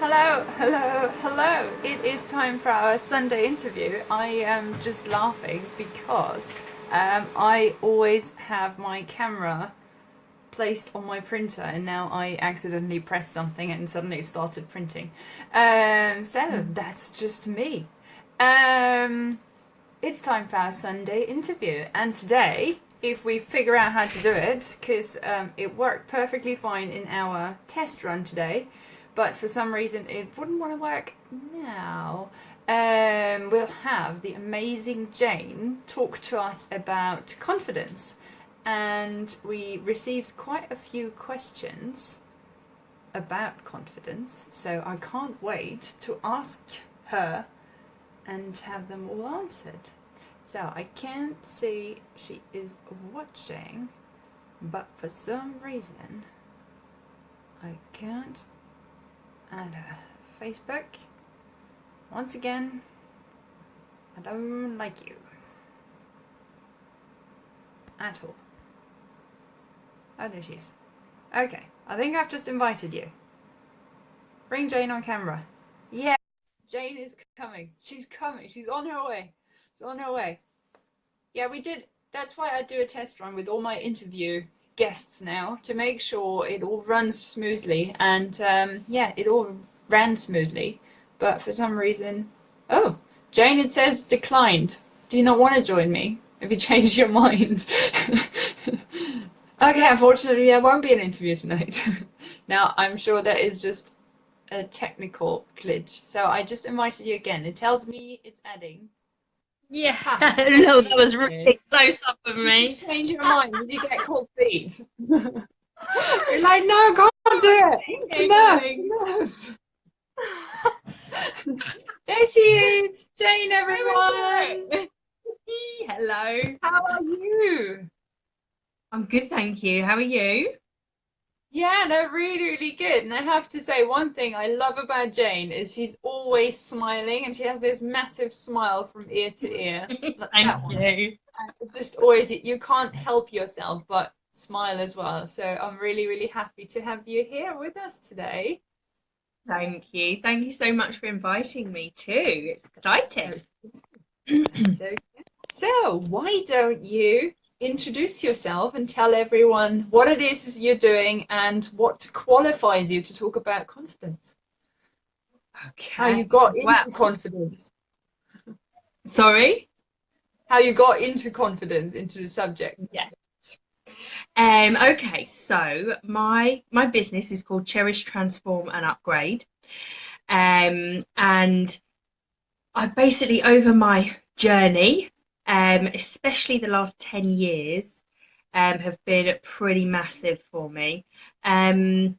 Hello, hello, hello. It is time for our Sunday interview. I am just laughing because I always have my camera placed on my printer and now I accidentally pressed something and suddenly it started printing. So that's just me. Um, it's time for our Sunday interview, and today, if we figure out how to do it, because it worked perfectly fine in our test run today, but for some reason it wouldn't want to work now. We'll have the amazing Jane talk to us about confidence, and we received quite a few questions about confidence, so I can't wait to ask her and have them all answered. So I can't see she is watching, but for some reason I can't add her. Facebook, once again, I don't like you at all. Oh, there she is. Okay, I think I've just invited you. Bring Jane on camera. Yeah, Jane is coming. She's coming. She's on her way. She's on her way. Yeah, we did. That's why I do a test run with all my interview guests now to make sure it all runs smoothly. And yeah, it all ran smoothly. But for some reason, oh, Jane, it says declined. Do you not want to join me? Have you changed your mind? Okay, unfortunately, there won't be an interview tonight. Now, I'm sure that is just a technical glitch. So I just invited you again. It tells me it's adding. Yeah, Ha, there no, she that was really is. close up of Did you me. change your mind? Did you get cold feet? You're like, no, I can't do it. The Okay, nerves, the darling. nerves. There she is, Jane, There everyone. we go. Hello. How are you? I'm good, thank you. How are you? Yeah, they're really, really good. And I have to say, one thing I love about Jane is she's always smiling and she has this massive smile from ear to ear. Like Thank that one. you. And it's just always, you can't help yourself but smile as well. So I'm really, really happy to have you here with us today. Thank you. Thank you so much for inviting me too. It's So, exciting. so, so why don't you introduce yourself and tell everyone what it is you're doing and what qualifies you to talk about confidence? How Okay. you got Wow. into confidence? Sorry? How you got into confidence into the subject? Yeah. Okay, so my business is called Cherish, Transform and Upgrade. And I basically, over my journey, especially the last 10 years, have been pretty massive for me. Um,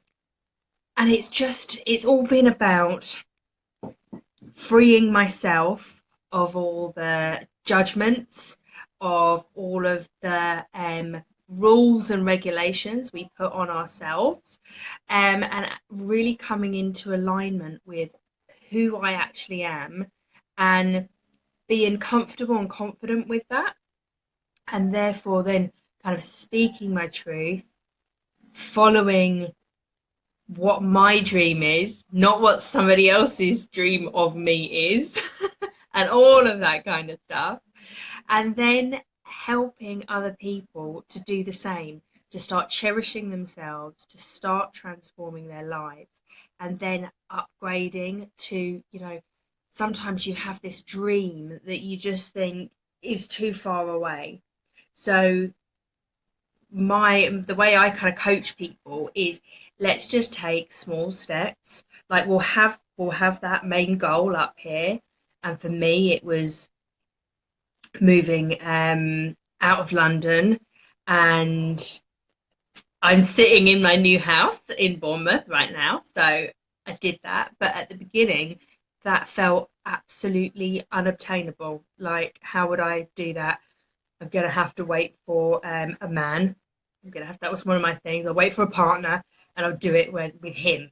and it's all been about freeing myself of all the judgments, of all of the rules and regulations we put on ourselves, and really coming into alignment with who I actually am and being comfortable and confident with that, and therefore then kind of speaking my truth, following what my dream is, not what somebody else's dream of me is, and all of that kind of stuff. And then helping other people to do the same, to start cherishing themselves, to start transforming their lives, and then upgrading to, sometimes you have this dream that you just think is too far away. So the way I kind of coach people is, let's just take small steps. Like we'll have that main goal up here, and for me it was moving out of London, and I'm sitting in my new house in Bournemouth right now. So I did that, but at the beginning that felt absolutely unobtainable. Like, how would I do that? I'm gonna have to wait for a man. That was one of my things. I'll wait for a partner and I'll do it with him.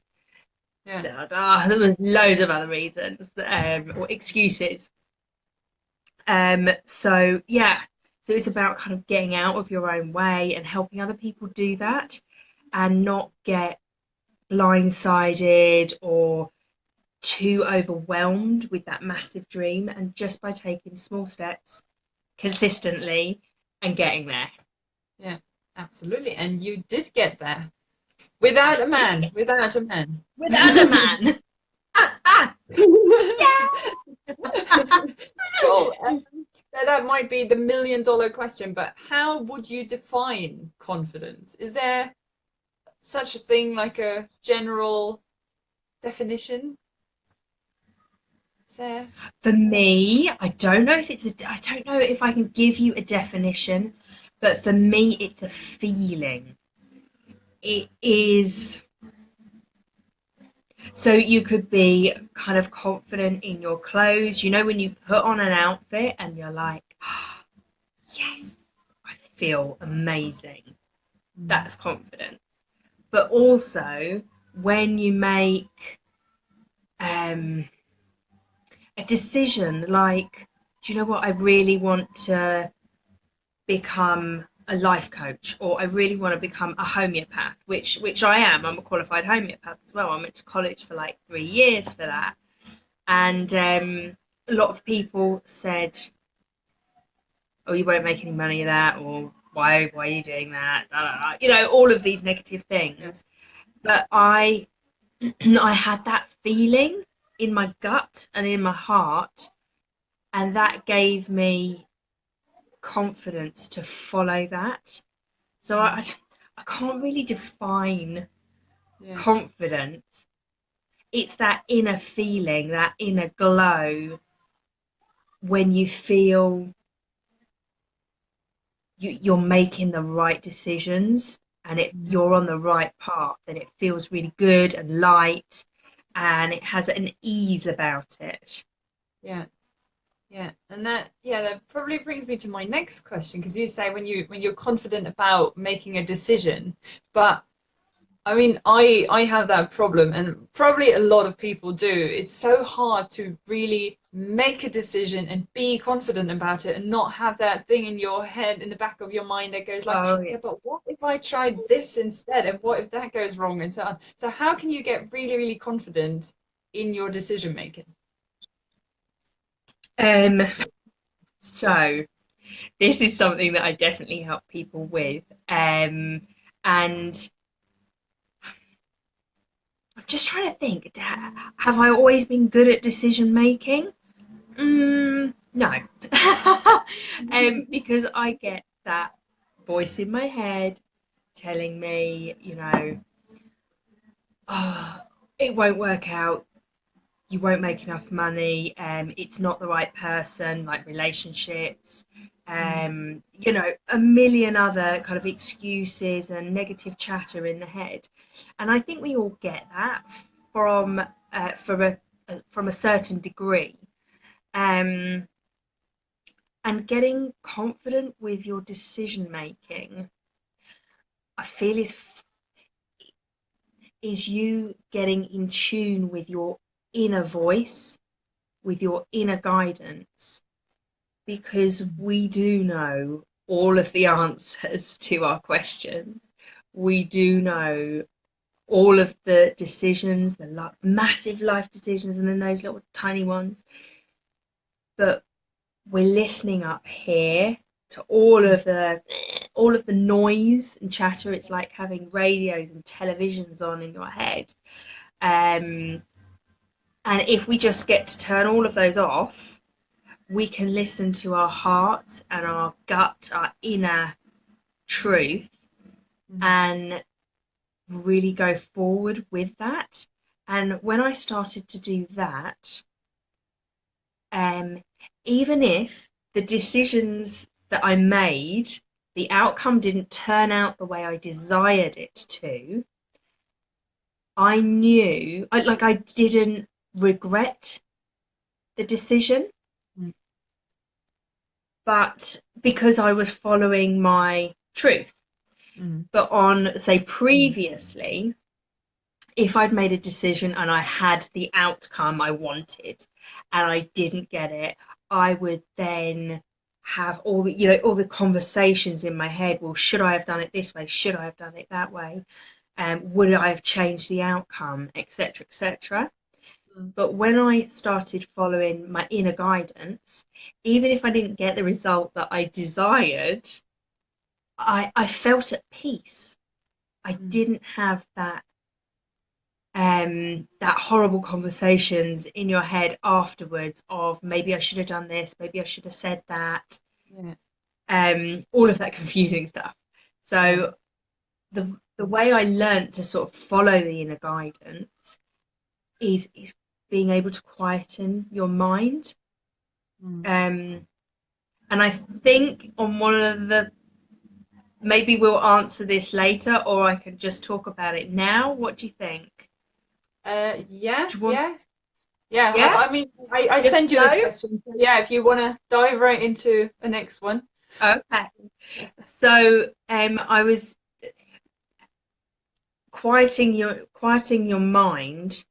Yeah. There was loads of other reasons or excuses. So yeah, so it's about kind of getting out of your own way and helping other people do that, and not get blindsided or too overwhelmed with that massive dream, and just by taking small steps consistently and getting there. Yeah, absolutely. And you did get there without a man, without a man. Without a man. Cool. That might be the $1 million question, but how would you define confidence? Is there such a thing like a general definition? Is there? For me, I don't know if I don't know if I can give you a definition, but for me, it's a feeling. It is. So you could be kind of confident in your clothes. You know, when you put on an outfit and you're like, oh, yes, I feel amazing. That's confidence. But also when you make a decision like, do you know what, I really want to become a life coach, or I really want to become a homeopath, which I am. I'm a qualified homeopath as well. I went to college for like 3 years for that. And a lot of people said, oh, you won't make any money of that, or why are you doing that? You know, all of these negative things. But I I had that feeling in my gut and in my heart, and that gave me confidence to follow that. So I can't really define confidence. It's that inner feeling, that inner glow when you feel you're making the right decisions and you're on the right path, and it feels really good and light, and it has an ease about it. Yeah. Yeah, and that probably brings me to my next question, because you say when you're confident about making a decision, but I mean, I have that problem, and probably a lot of people do. It's so hard to really make a decision and be confident about it, and not have that thing in your head, in the back of your mind, that goes like, Oh yeah, yeah. but what if I tried this instead, and what if that goes wrong, and so on. So how can you get really, really confident in your decision making? Um, so this is something that I definitely help people with. And I'm just trying to think, have I always been good at decision making? No. Because I get that voice in my head telling me, you know, oh, it won't work out, you won't make enough money, it's not the right person, like relationships, you know, a million other kind of excuses and negative chatter in the head. And I think we all get that from from a certain degree. Um, and getting confident with your decision making, I feel is you getting in tune with your inner voice, with your inner guidance, because we do know all of the answers to our questions. We do know all of the decisions, the massive life decisions, and then those little tiny ones. But we're listening up here to all of the noise and chatter. It's like having radios and televisions on in your head. Um, and if we just get to turn all of those off, we can listen to our heart and our gut, our inner truth, and really go forward with that. And when I started to do that, even if the decisions that I made, the outcome didn't turn out the way I desired it to, I knew, I didn't regret the decision, Mm. but because I was following my truth. But on, say, previously, if I'd made a decision and I had the outcome I wanted and I didn't get it, I would then have all the, you know, all the conversations in my head. Well, should I have done it this way? Should I have done it that way? Would I have changed the outcome, etc., etc.? Mm. But when I started following my inner guidance, even if I didn't get the result that I desired, I felt at peace. I Mm. didn't have that horrible conversations in your head afterwards of maybe I should have done this, maybe I should have said that, Yeah. all of that confusing stuff. Yeah. So the way I learnt to sort of follow the inner guidance is being able to quieten your mind. Mm. Um, and I think on one of the maybe we'll answer this later, or I can just talk about it now. What do you think? Yeah, Do you want? yeah, yeah. Yeah, I mean, I good send you the flow. question. So yeah, if you want to dive right into the next one. Okay. So I was quieting your mind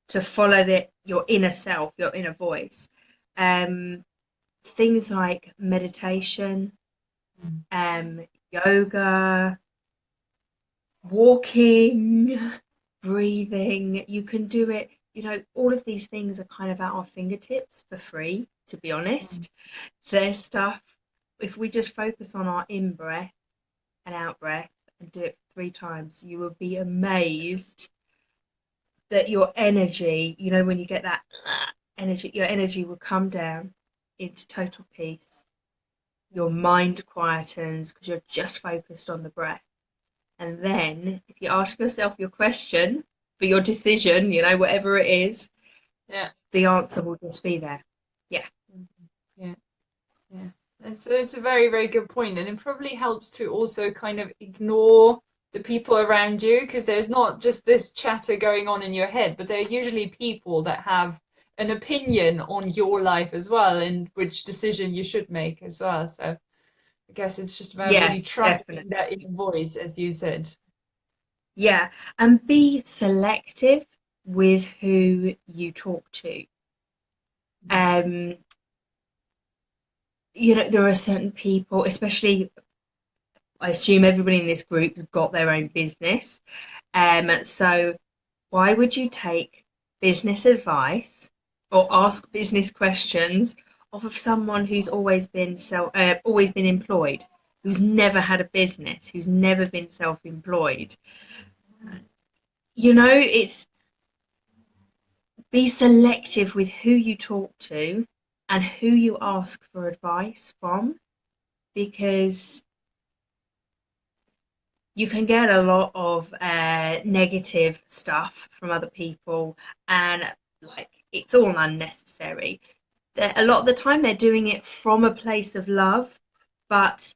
to follow your inner self, your inner voice. Um, Things like meditation, Mm. yoga, walking, breathing. You can do it. All of these things are kind of at our fingertips for free, to be Mm. honest. There's stuff, if we just focus on our in breath and out breath and do it 3 times, you will be amazed that your energy, when you get that energy, your energy will come down into total peace. Your mind quietens because you're just focused on the breath. And then, if you ask yourself your question for your decision, whatever it is, Yeah. the answer will just be there. Yeah. Mhm. Yeah. Yeah. It's a very, very good point, and it probably helps to also kind of ignore the people around you because there's not just this chatter going on in your head, but there are usually people that have an opinion on your life as well and which decision you should make as well. So I guess it's just about really Yes, trusting definitely. that inner voice, as you said. Yeah. And be selective with who you talk to. Mm. Um, there are certain people, especially I assume everybody in this group has got their own business. So why would you take business advice or ask business questions off of someone who's always been employed, who's never had a business, who's never been self-employed? It's be selective with who you talk to and who you ask for advice from, because you can get a lot of negative stuff from other people, and like it's all unnecessary. A lot of the time they're doing it from a place of love, but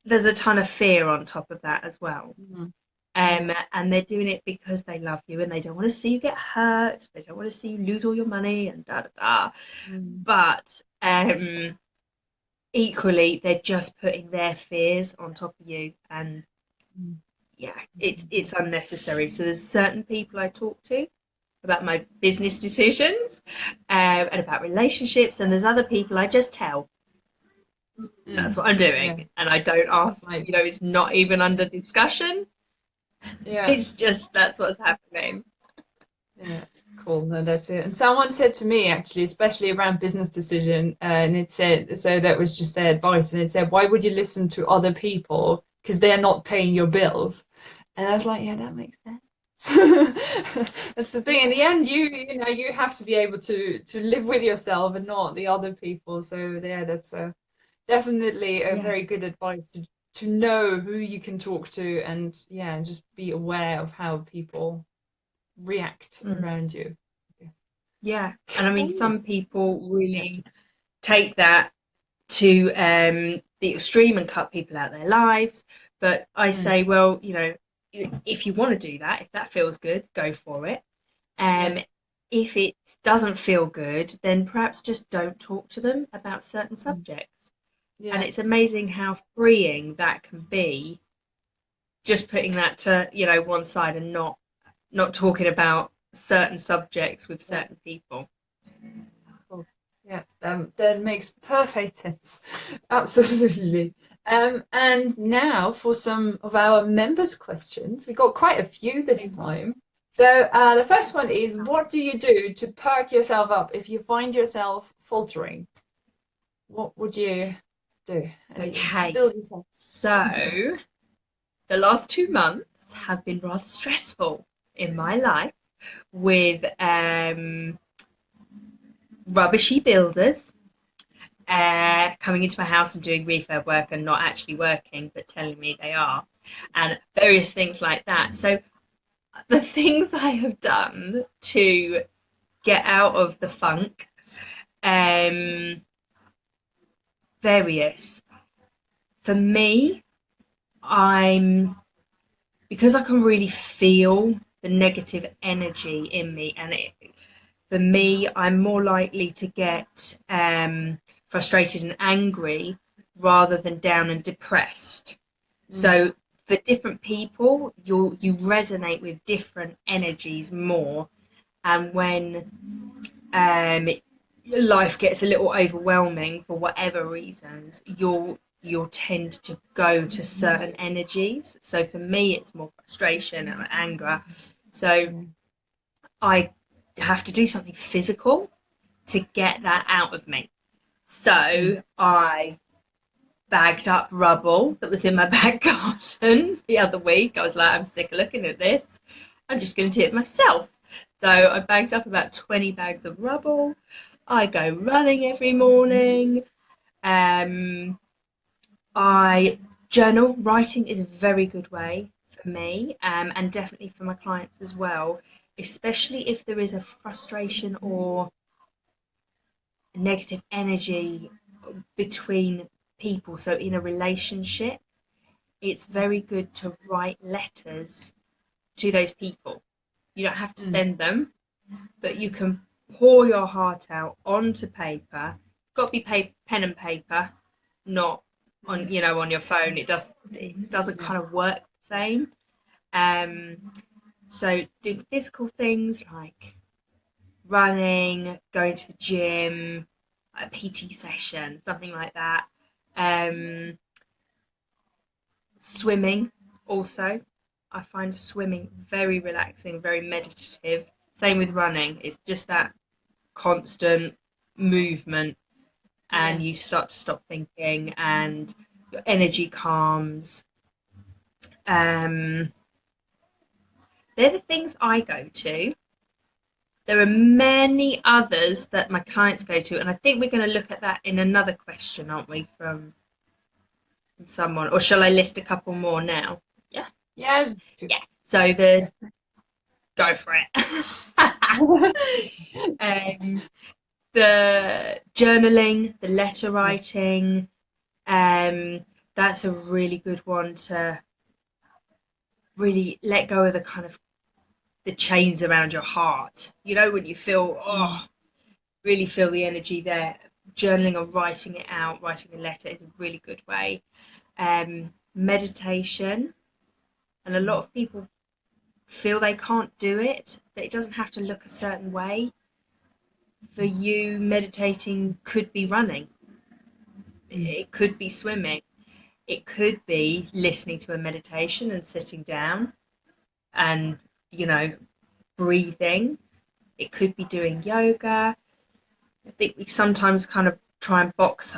there's a ton of fear on top of that as well. Mm. Yeah. And they're doing it because they love you and they don't want to see you get hurt. They don't want to see you lose all your money and da da da. Mm. But equally, they're just putting their fears on top of you, and Mm. yeah, it's unnecessary. So there's certain people I talk to about my business decisions, and about relationships, and there's other people I just tell that's Mm. what I'm Yeah. doing, and I don't ask. Right. It's not even under discussion. Yeah. It's just that's what's happening. Yeah, cool. No, that's it. And someone said to me actually, especially around business decision, and it said, so that was just their advice, and it said, why would you listen to other people? Because they're not paying your bills. And I was like, yeah, that makes sense. That's the thing. In the end, you have to be able to live with yourself and not the other people. So yeah, that's definitely a Yeah. very good advice to know who you can talk to and yeah, and just be aware of how people react Mm. around you. Yeah. And I mean, Cool. some people Yeah. really take that to the extreme and cut people out of their lives. But I Mm. say, well, if you want to do that, if that feels good, go for it. Yeah. Um, if it doesn't feel good, then perhaps just don't talk to them about certain Mm. subjects. And Yeah. it's amazing how freeing that can be, just putting that to, one side and not talking about certain subjects with Yeah. certain people. Cool. Yeah. That makes perfect sense. Absolutely. And now for some of our members' questions. We got quite a few this time. So the first one is, what do you do to perk yourself up if you find yourself faltering? What would you do? How do you Okay, build yourself? so the last 2 months have been rather stressful in my life with rubbishy builders coming into my house and doing refurb work and not actually working, but telling me they are, and various things like that. So the things I have done to get out of the funk, um, various. For me, I'm because I can really feel the negative energy in me, and for me, I'm more likely to get frustrated and angry rather than down and depressed. So for different people, you resonate with different energies more, and when life gets a little overwhelming for whatever reasons, you'll tend to go to certain energies. So for me, it's more frustration and anger. So I have to do something physical to get that out of me. So I bagged up rubble that was in my back garden the other week. I was like, I'm sick of looking at this. I'm just going to do it myself. So I bagged up about 20 bags of rubble. I go running every morning. I journal. Writing is a very good way for me, and definitely for my clients as well, especially if there is a frustration or negative energy between people. So in a relationship, it's very good to write letters to those people. You don't have to send them, but you can pour your heart out onto paper. It's got to be pen and paper, not on on your phone. It doesn't kind of work the same. So doing physical things like running, going to the gym, a PT session, something like that. Swimming also. I find swimming very relaxing, very meditative. Same with running. It's just that constant movement, and you start to stop thinking and your energy calms. They're the things I go to. There are many others that my clients go to, and I think we're going to look at that in another question, aren't we, from someone? Or shall I list a couple more now? Yeah. Yes. Yeah. So go for it. The journaling, the letter writing, that's a really good one to really let go of the kind of the chains around your heart. When you feel, really feel the energy there. Journaling or writing it out, writing a letter is a really good way. Meditation, and a lot of people feel they can't do it, that it doesn't have to look a certain way. For you, meditating could be running, it could be swimming, it could be listening to a meditation and sitting down and, breathing. It could be doing yoga. I think we sometimes kind of try and box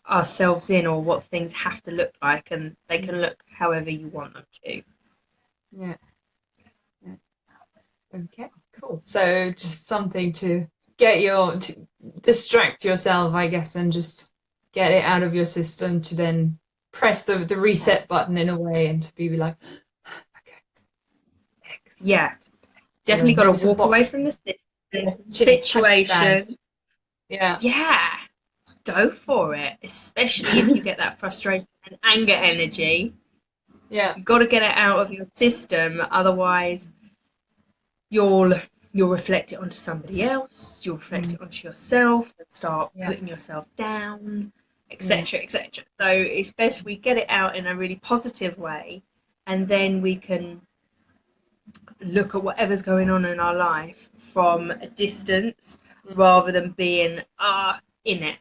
ourselves in, or what things have to look like, and they can look however you want them to. Yeah. Okay, cool. So just something to to distract yourself, I guess, and just get it out of your system, to then press the reset button in a way, and to be like, okay, excellent. Yeah, definitely got to Maybe some walk away box from the chili Pakistan. situation. Yeah. Yeah, go for it, especially if you get that frustration and anger energy. Yeah. You've got to get it out of your system, otherwise you'll reflect it onto somebody else, you'll reflect it onto yourself and start putting yourself down, etc., etc. So it's best we get it out in a really positive way, and then we can look at whatever's going on in our life from a distance rather than being in it.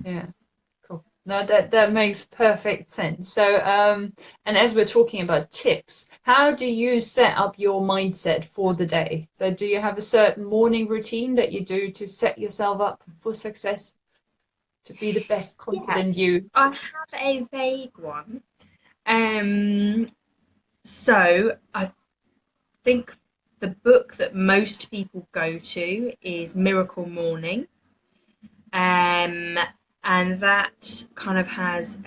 Yeah. Cool. No, that makes perfect sense. So, and as we're talking about tips, how do you set up your mindset for the day? So, do you have a certain morning routine that you do to set yourself up for success, to be the best confident Yes, you? I have a vague one. Um, so I think the book that most people go to is Miracle Morning. Um, and that kind of has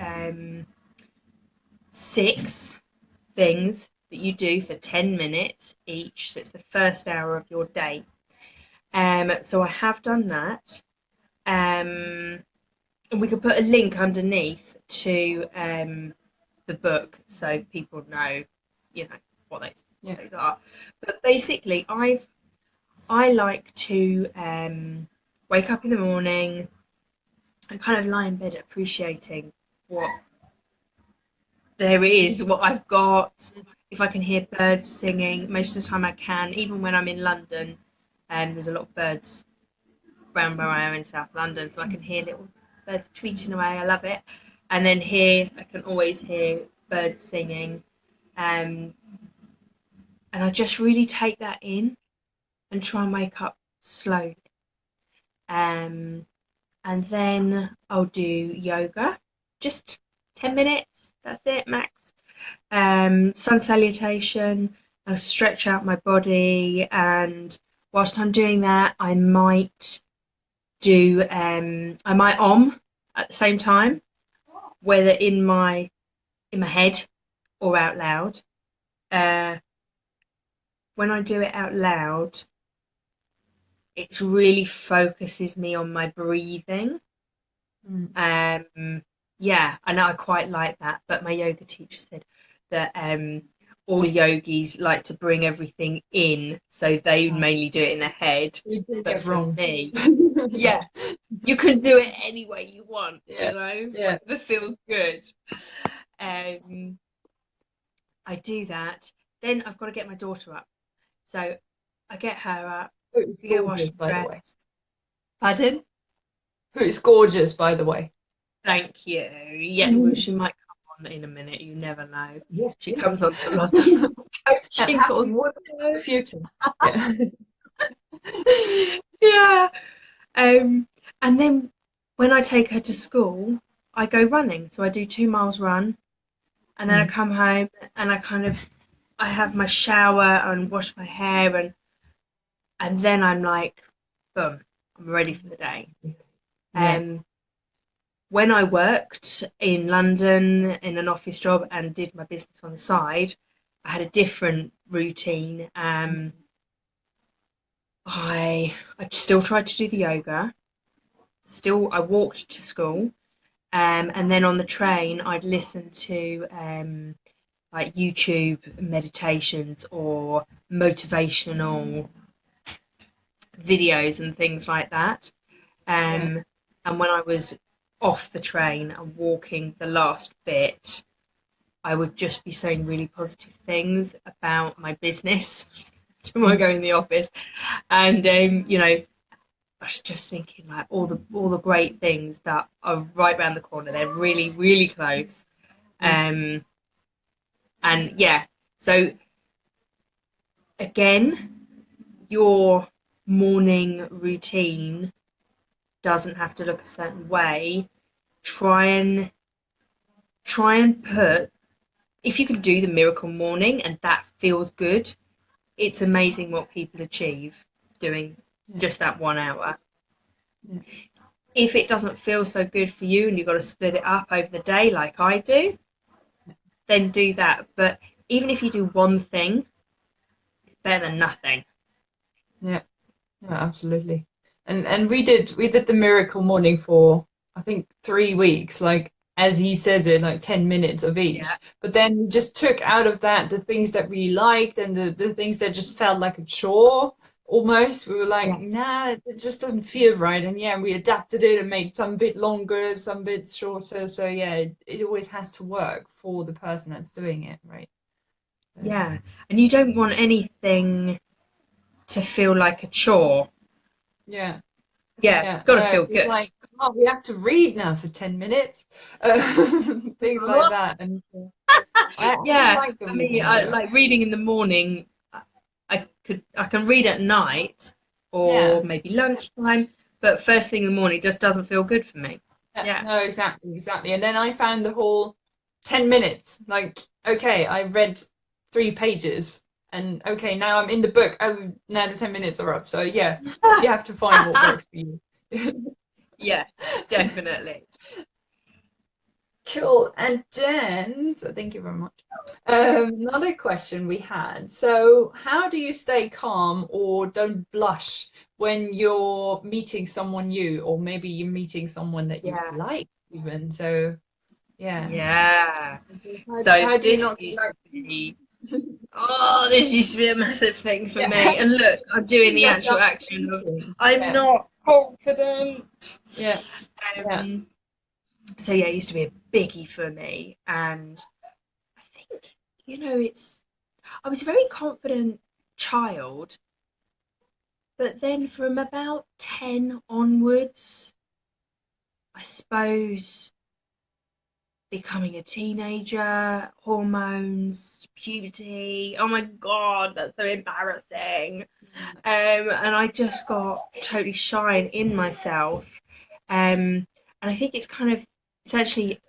6 things that you do for 10 minutes each. So it's the first hour of your day. So I have done that. And we could put a link underneath to the book so people know, what Yeah. those are. But basically, I like to wake up in the morning and kind of lie in bed appreciating what there is, what I've got. If I can hear birds singing, most of the time I can, even when I'm in London, there's a lot of birds around where I am in South London, so I can hear little birds tweeting away. I love it. And then here, I can always hear birds singing. Um, and I just really take that in and try and wake up slowly. Um, and then I'll do yoga, just 10 minutes, that's it, max. Sun salutation, I'll stretch out my body, and whilst I'm doing that, I might at the same time, whether in my head or out loud. Uh, when I do it out loud, it really focuses me on my breathing. Mm. Yeah, I know I quite like that, but my yoga teacher said that all yogis like to bring everything in, so they mainly do it in their head. You did But it for wrong. me, yeah, you can do it any way you want, Yeah. Yeah. whatever feels good. Um, I do that. Then I've got to get my daughter up, so I get her up, Who is we get gorgeous, washed by and the way. dressed. Pardon? Who is gorgeous, by the way. Thank you. Yeah, well, she might come on in a minute. You never know. Yes, She please. comes on to a lot of coaching calls. Happy more than the future. Yeah. Yeah. And then when I take her to school, I go running. So I do 2 miles run, and then I Mm. come home and I have my shower and wash my hair, and then I'm like, boom, I'm ready for the day. Yeah. Um, when I worked in London in an office job and did my business on the side, I had a different routine. I still tried to do the yoga. Still, I walked to school, and then on the train, I'd listen to like YouTube meditations or motivational videos and things like that. Yeah. Um, and when I was off the train and walking the last bit, I would just be saying really positive things about my business to I Mm. go in the office, and I was just thinking like all the great things that are right around the corner. They're really really close, Yeah. and yeah. So again, your morning routine doesn't have to look a certain way. Try and put, if you can do the miracle morning and that feels good, it's amazing what people achieve doing Yeah. just that 1 hour. Yeah. If it doesn't feel so good for you and you've got to split it up over the day like I do, then do that. But even if you do one thing, it's better than nothing. Yeah. Yeah, absolutely. And we did the miracle morning for I think 3 weeks, like as he says it, like 10 minutes of Yeah, each. But then we just took out of that the things that we liked and the things that just felt like a chore almost. We were like, yes, nah, it just doesn't feel right. And yeah, we adapted it and made some bit longer, some bit shorter. So yeah, it always has to work for the person that's doing it, right? yeah. And you don't want anything to feel like a chore. Yeah. Yeah, Yeah. got to No, feel it's good. like oh, we have to read now for 10 minutes. Things like that. And I do Yeah, like the for me, reading, I yeah. like reading in the morning. I can read at night Yeah. or maybe lunchtime, but first thing in the morning just doesn't feel good for me. Yeah, Yeah. no, exactly, exactly. And then I found the whole 10 minutes. Like, okay, I read 3 pages, and okay, now I'm in the book. Oh, now the 10 minutes are up. So yeah, you have to find what works for you. Yeah, definitely. Cool. And then, so thank you very much. Another question we had. So, how do you stay calm or don't blush when you're meeting someone new, or maybe you're meeting someone that you Yeah. like even? So, yeah. Yeah. How, So how do you this not used like, to be, oh, this used to be a massive thing for yeah, me. And look, I'm doing putting the actual yourself action of thinking. I'm Yeah, not confident. yeah, yeah, Um, so yeah, it used to be a biggie for me. And I think, I was a very confident child, but then from about 10 onwards, I suppose becoming a teenager, hormones, puberty. Oh my God, that's so embarrassing. And I just got totally shy and in myself. And I think it's actually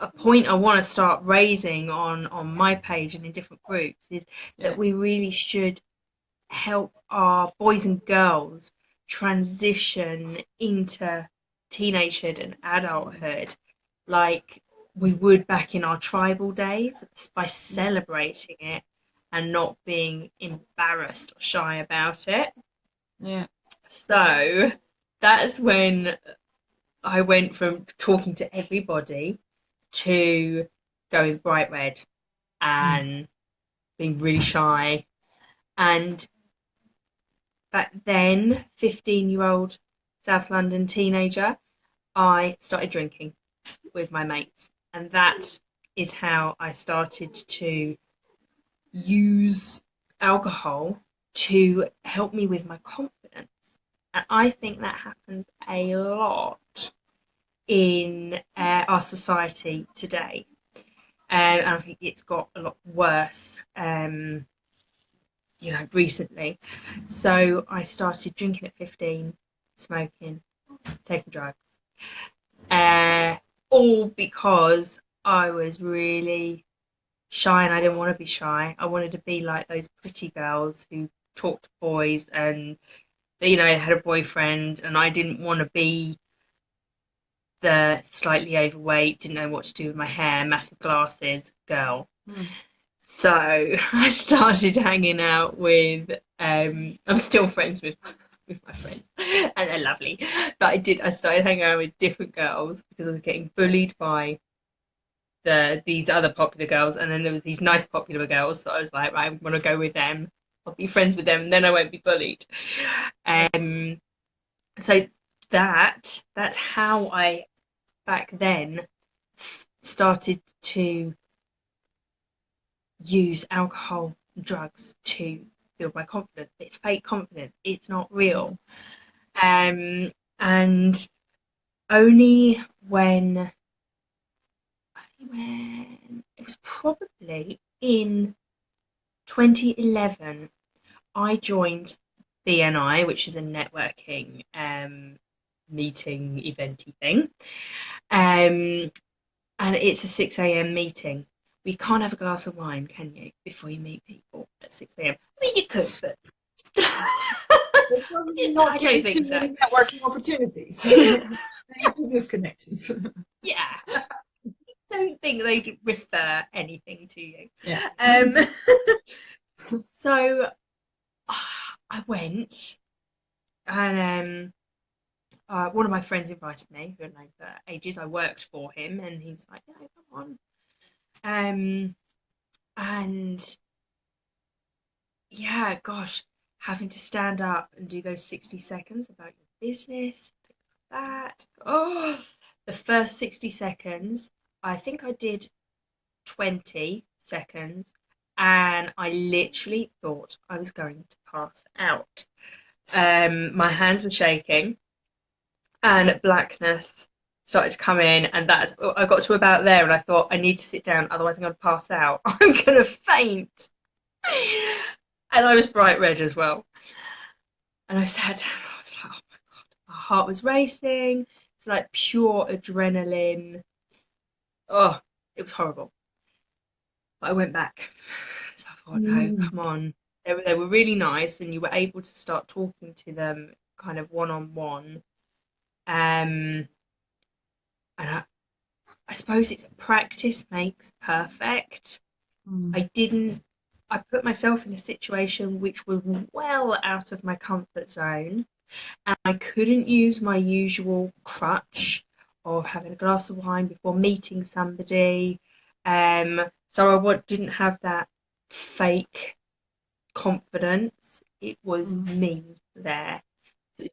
a point I want to start raising on my page and in different groups is that yeah, we really should help our boys and girls transition into teenagehood and adulthood like we would back in our tribal days by yeah, celebrating it and not being embarrassed or shy about it. yeah, So that's when I went from talking to everybody to going bright red mm, and being really shy. And back then, 15-year-old South London teenager, I started drinking with my mates. And that is how I started to use alcohol to help me with my confidence. And I think that happens a lot in our society today. And I think it's got a lot worse, recently. So I started drinking at 15, smoking, taking drugs, uh, all because I was really shy and I didn't want to be shy. I wanted to be like those pretty girls who talked to boys and had a boyfriend, and I didn't want to be the slightly overweight, didn't know what to do with my hair, massive glasses girl. mm, So I started hanging out with I'm still friends with my friends and they're lovely. But I started hanging out with different girls because I was getting bullied by these other popular girls, and then there was these nice popular girls. So I was like, right, I want to go with them. I'll be friends with them, and then I won't be bullied. yeah, Um, so that's how I back then started to use alcohol and drugs to build my confidence. It's fake confidence. It's not mm, real. And only when it was probably in 2011, I joined BNI, which is a networking meeting eventy thing. Um, and it's a 6 a.m. meeting. We can't have a glass of wine, can you, before you meet people at 6 a.m.? I mean, you could, but they're probably not I don't giving think too so. many networking opportunities, any business connections. Yeah, I don't think they'd refer anything to you. Yeah. Um, so I went, and one of my friends invited me, who I'd known for ages. I worked for him, and he was like, "Yeah, come on." And yeah, gosh, having to stand up and do those 60 seconds about your business, that. Oh, the first 60 seconds, I think I did 20 seconds, and I literally thought I was going to pass out. My hands were shaking. and blackness started to come in, and that I got to about there, and I thought I need to sit down, otherwise I'm going to pass out. I'm going to faint. And I was bright red as well. And I sat down. I was like, oh my god, my heart was racing. It's like pure adrenaline. Oh, it was horrible. But I went back. So I thought, no, Mm. come on. They were really nice, and you were able to start talking to them kind of one on one. And I suppose it's practice makes perfect. Mm. I didn't, I put myself in a situation which was well out of my comfort zone, and I couldn't use my usual crutch of having a glass of wine before meeting somebody. So didn't have that fake confidence. It was Mm. me there,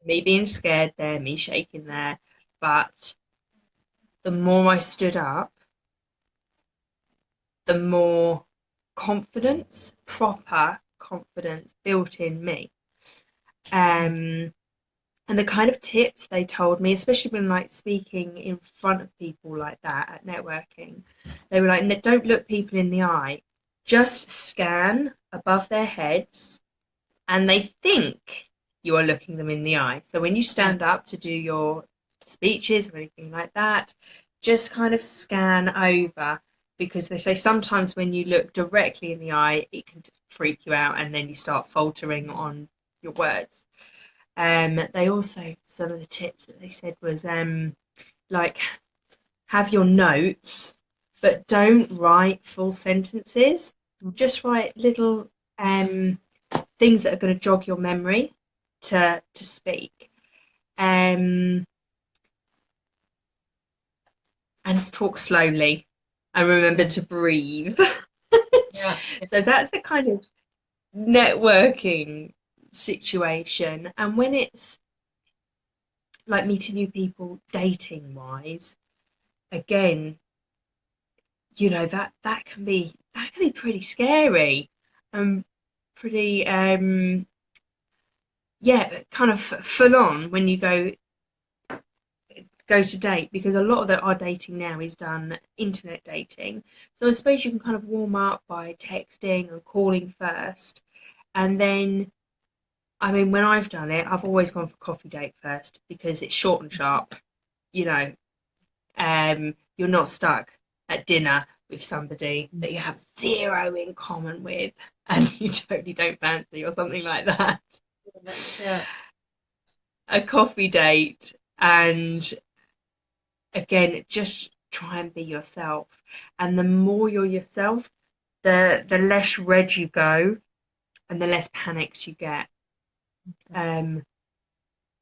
me being scared there, me shaking there. But the more I stood up, the more confidence, proper confidence built in me. Um, and the kind of tips they told me, especially when like speaking in front of people like that at networking, they were like, don't look people in the eye, just scan above their heads, and they think you are looking them in the eye. So when you Yeah. stand up to do your speeches or anything like that, just kind of scan over, because they say sometimes when you look directly in the eye, it can freak you out, and then you start faltering on your words. They also, some of the tips that they said was like, have your notes, but don't write full sentences. Just write little things that are going to jog your memory to speak. And talk slowly, and remember Yeah. to breathe. Yeah. So that's the kind of networking situation. And when it's like meeting new people, dating wise, again, that can be pretty scary, and pretty yeah, kind of full on when you go to date, because a lot of our dating now is done internet dating. So I suppose you can kind of warm up by texting and calling first, and then, I mean, when I've done it, I've always gone for coffee date first, because it's short and sharp. You know, you're not stuck at dinner with somebody that you have zero in common with, and you totally don't fancy, or something like that. Yeah. A coffee date, and again, just try and be yourself. And the more you're yourself, the less red you go, and the less panicked you get. Um,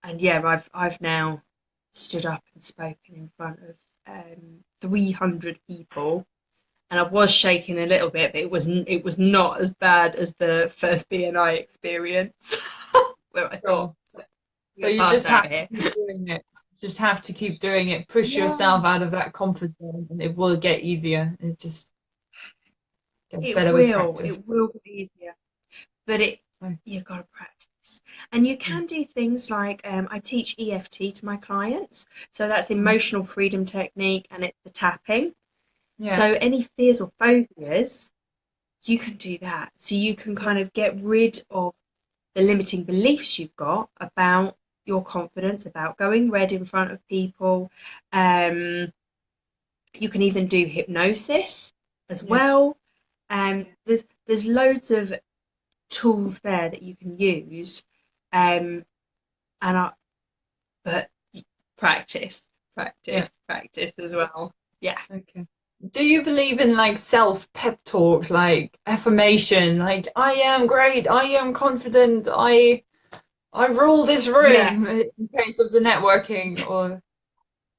and yeah, I've now stood up and spoken in front of 300 people, and I was shaking a little bit, but it was not as bad as the first BNI experience, where I thought, Sure. I'm So gonna you pass just out have to here. keep doing it. Just have to keep doing it. Push Yeah, yourself out of that comfort zone, and it will get easier. It just gets it better with will. practice. It will be easier, but So, you've got to practice. And you mm. can do things like, I teach EFT to my clients, so that's Mm. emotional freedom technique, and it's the tapping. So Yeah. any fears or phobias, you can do that. So you can Yeah. kind of get rid of the limiting beliefs you've got about your confidence, about going red in front of people. Um, you can even do hypnosis as Yeah. well. There's loads of tools there that you can use. Um, and I, but practice, Yeah. practice, practice as well. Yeah. Okay. Do you believe in like self pep talks, like affirmation, like I am great, I am confident, I rule this Yeah. room in case of the networking, or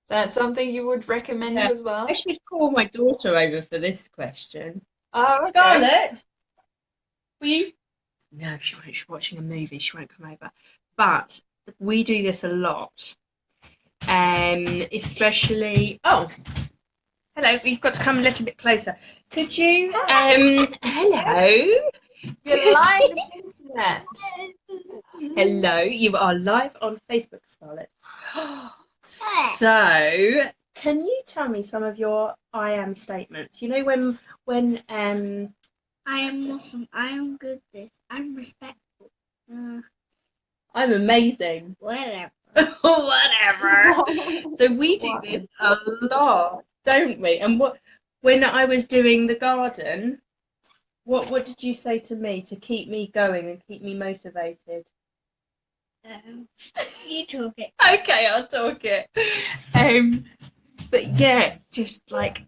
that's something you would recommend Yeah. as I well? should call my daughter over for this question. Oh, okay. Scarlett, will you? No, she won't. She's watching a movie. She won't come over. But we do this a lot. Especially. Oh, hello. We've got to come a little bit closer. Could you? Hello. You're live on the internet. Hello. You are live on Facebook, Scarlett. So, can you tell me some of your I am statements? You know when I am awesome. I am good this. I'm respectful. Uh, I'm amazing. whatever. Whatever. So we do this Wow. a lot, don't we? And when I was doing the garden, what did you say to me to keep me going and keep me motivated? Um, you talk it. Okay, I'll talk it. Um, but yeah, just like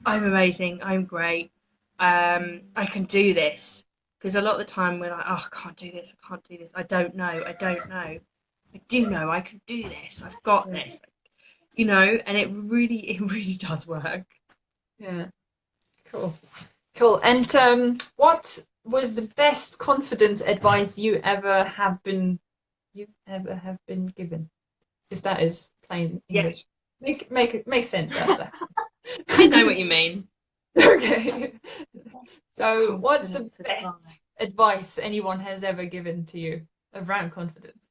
I'm amazing, I'm great. I can do this. Because a lot of the time we're like, oh, I can't do this, I can't do this. I don't know, I don't know. I do know I can do this. I've got Yeah. this. And it really does work. Yeah. Cool. Cool. And what was the best confidence advice you ever have been given? If that is plain Yeah, English, make sense out of that. I know what you mean. Okay. So, what's the Confidence advice. best advice anyone has ever given to you around confidence?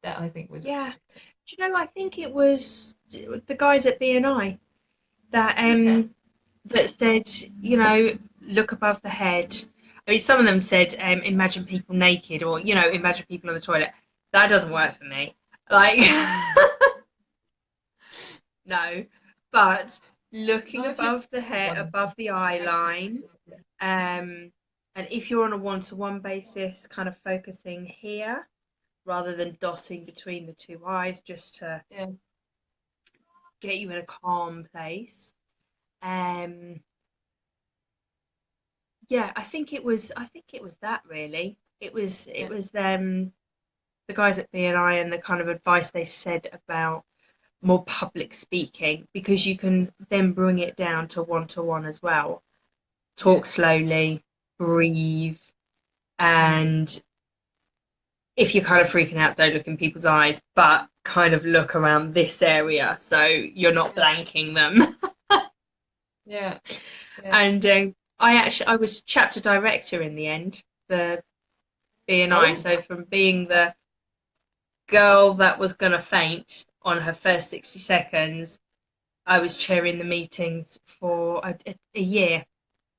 That I think was Yeah. Do you know, I think it was the guys at BNI that okay. that said, look above the head. I mean, some of them said, imagine people naked, or imagine people on the toilet. That doesn't work for me. Like, no. But looking Not if you're above the head, someone. above the eye line, and if you're on a one-to-one basis, kind of focusing here rather than dotting between the two eyes, just to Yeah. get you in a calm place. Um, yeah, I think it was that really. It Yeah. was the guys at BNI and the kind of advice they said about more public speaking, because you can then bring it down to one as well. Yeah. Talk slowly, breathe, and if you're kind of freaking out, don't look in people's eyes, but kind of look around this area so you're not Yeah. blanking them. Yeah. Yeah. And I was chapter director in the end for BNI. Oh. So from being the girl that was gonna faint on her first 60 seconds, I was chairing the meetings for a year,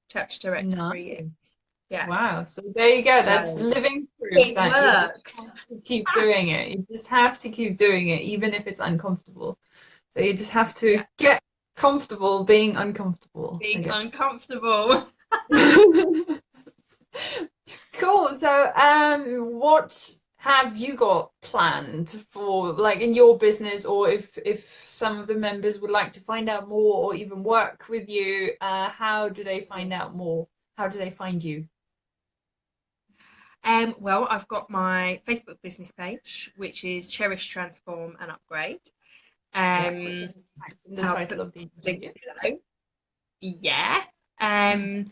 chapter director for a year. Nice. Yeah. Wow. So there you go. That's So living proof it that you just worked. have to keep doing it. You just have to keep doing it, even if it's uncomfortable. So you just have to Yeah. get comfortable being uncomfortable, I Being guess. uncomfortable. Cool. So, what have you got planned for, like, in your business, or if some of the members would like to find out more or even work with you, how do they find out more? How do they find you? Well, I've got my Facebook business page, which is Cherish, Transform, and Upgrade. Yeah, which is Um, in the and I'll title put of the links interview. below. Yeah. Um,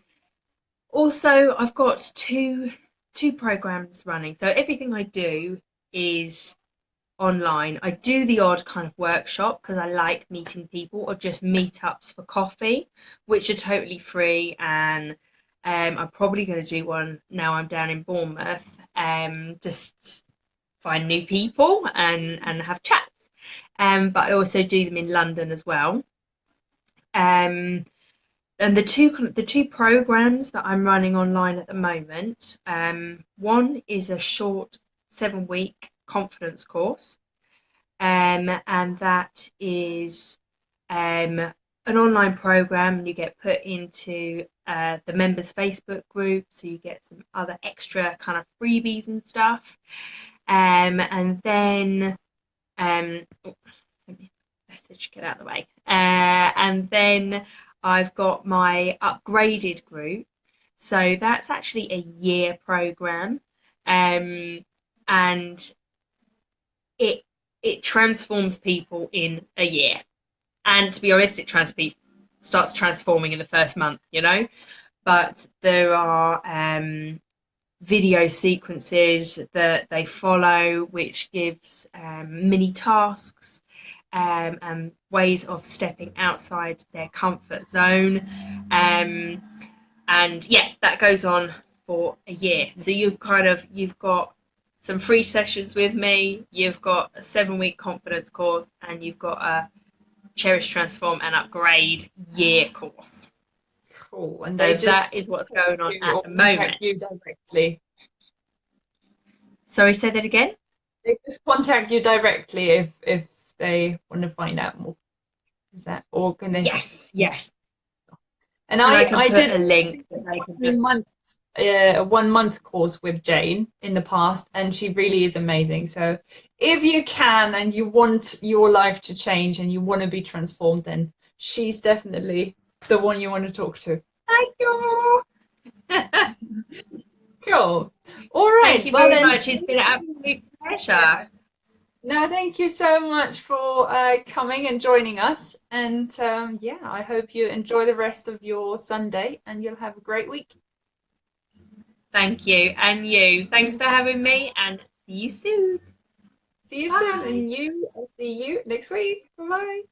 Also, I've got two programs running. So everything I do is online. I do the odd kind of workshop because I like meeting people, or just meetups for coffee, which are totally free. And I'm probably going to do one now I'm down in Bournemouth. Just find new people and have chats. But I also do them in London as well. Um, and the two programs that I'm running online at the moment, one is a short 7-week confidence course, and that is an online program, and you get put into the members Facebook group, so you get some other extra kind of freebies and stuff, and then oh, let me message get out of the way, and then I've got my upgraded group, so that's actually a year program, and it it transforms people in a year. And to be honest, starts transforming in the first month. But there are video sequences that they follow, which gives mini tasks and ways of stepping outside their comfort zone. Um, and yeah, that goes on for a year. So you've got some free sessions with me, you've got a 7-week confidence course, and you've got a Cherish, Transform and Upgrade year course. Cool. And So they that just is what's going on you or at the moment. contact you directly. Sorry, say that again? They just contact you directly if they want to find out more. Is that, or can they? Yes, yes. And I can I put did a link that they can just... a 1 month course with Jane in the past, and she really is amazing. So if you can and you want your life to change and you want to be transformed, then she's definitely the one you want to talk to. Thank you. Cool. All right. Thank you very much. It's been an absolute pleasure. No, thank you so much for coming and joining us. And yeah, I hope you enjoy the rest of your Sunday and you'll have a great week. Thank you. And you. Thanks for having me, and see you soon. See you Bye. soon. And I'll see you next week. Bye-bye.